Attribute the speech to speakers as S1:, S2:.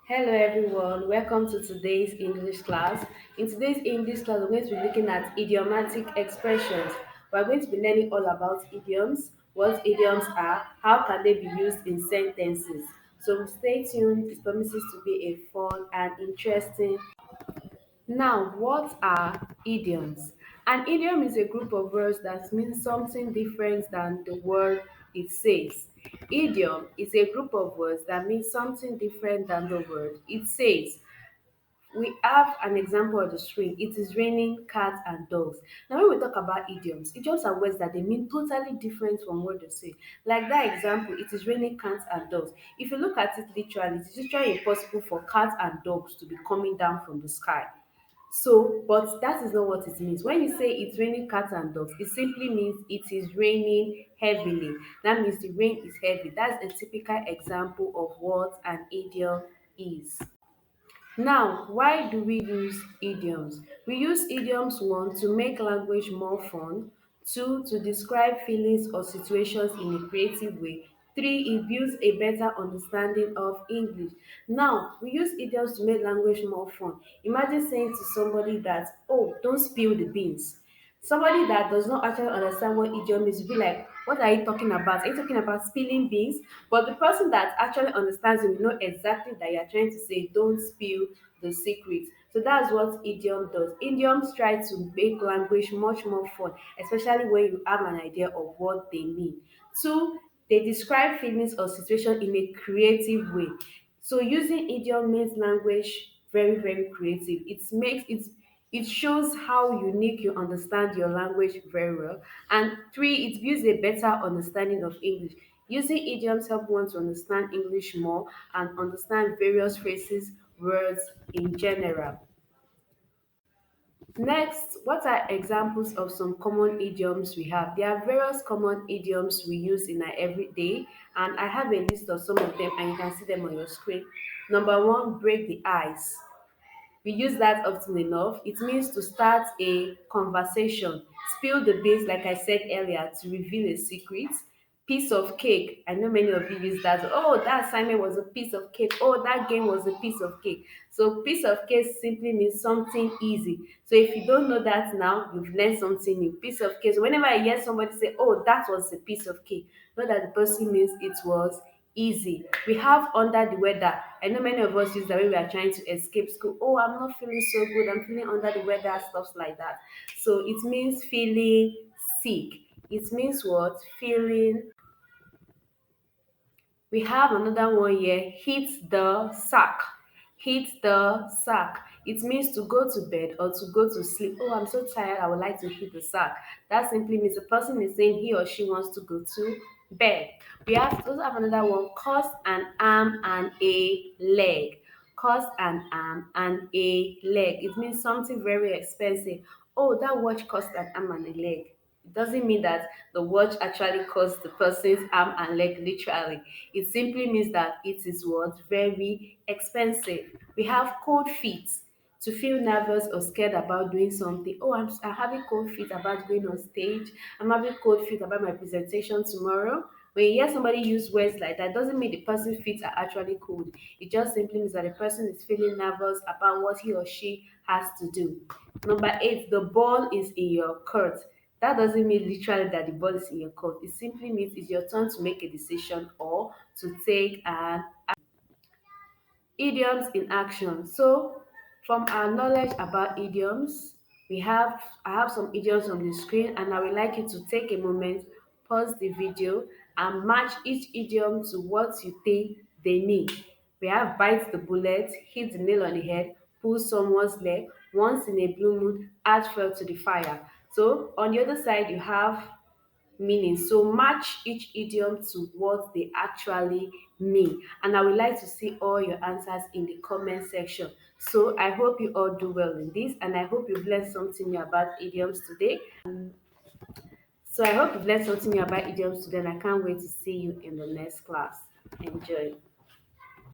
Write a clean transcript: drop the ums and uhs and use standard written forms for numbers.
S1: Hello everyone, welcome to today's English class. In today's English class, we're going to be looking at idiomatic expressions. We're going to be learning all about idioms, what idioms are, how can they be used in sentences. So stay tuned, it promises to be a fun and interesting. Now, what are idioms? An idiom is a group of words that means something different than the word it says. Idiom is a group of words that means something different than the word it says. We have an example on the screen. It is raining cats and dogs. Now, when we talk about idioms are words that they mean totally different from what they say. Like that example, it is raining cats and dogs. If you look at it literally, it is literally impossible for cats and dogs to be coming down from the sky. So, but that is not what it means. When you say it's raining cats and dogs, it simply means it is raining heavily. That means the rain is heavy. That's a typical example of what an idiom is. Now, why do we use idioms? We use idioms one to make language more fun, two to describe feelings or situations in a creative way, three it builds a better understanding of English. Now, we use idioms to make language more fun. Imagine saying to somebody that, oh, don't spill the beans. Somebody that does not actually understand what idiom is will be like, what are you talking about? Are you talking about spilling beans? But the person that actually understands it will know exactly that you are trying to say, don't spill the secret. So that's what idiom does. Idioms try to make language much more fun, especially when you have an idea of what they mean. Two, they describe feelings or situation in a creative way. So using idiom makes language very, very creative. It shows how unique you understand your language very well. And three, it builds a better understanding of English. Using idioms help one to understand English more and understand various phrases, words in general. Next, what are examples of some common idioms we have? There are various common idioms we use in our everyday, and I have a list of some of them, and you can see them on your screen. Number one, break the ice. We use that often enough. It means to start a conversation. Spill the beans, like I said earlier, to reveal a secret. Piece of cake. I know many of you use that. Oh, that assignment was a piece of cake. Oh, that game was a piece of cake. So, piece of cake simply means something easy. So, if you don't know that now, you've learned something new. Piece of cake. So, whenever I hear somebody say, oh, that was a piece of cake, know that the person means it was easy. We have under the weather. I know many of us use that when we are trying to escape school. Oh, I'm not feeling so good. I'm feeling under the weather, stuff like that. So it means feeling sick. It means what? Feeling. We have another one here. Hit the sack. Hit the sack. It means to go to bed or to go to sleep. Oh, I'm so tired. I would like to hit the sack. That simply means the person is saying he or she wants to go to bed. We have also have another one. Cost an arm and a leg. Cost an arm and a leg. It means something very expensive. Oh, that watch cost an arm and a leg. It doesn't mean that the watch actually costs the person's arm and leg literally. It simply means that it is what? Very expensive. We have cold feet. To feel nervous or scared about doing something. Oh, I'm having cold feet about going on stage. I'm having cold feet about my presentation tomorrow. When you hear somebody use words like that, doesn't mean the person's feet are actually cold. It just simply means that the person is feeling nervous about what he or she has to do. Number eight, the ball is in your court. That doesn't mean literally that the ball is in your court. It simply means it's your turn to make a decision or to take an idioms in action. So, from our knowledge about idioms, I have some idioms on the screen, and I would like you to take a moment, pause the video, and match each idiom to what you think they mean. We have bite the bullet, hit the nail on the head, pull someone's leg, once in a blue moon, add fuel to the fire. So on the other side, you have meaning. So match each idiom to what they actually mean. And I would like to see all your answers in the comment section. So I hope you all do well in this, and I hope you've learned something new about idioms today. So I hope you've learned something new about idioms today, and I can't wait to see you in the next class. Enjoy.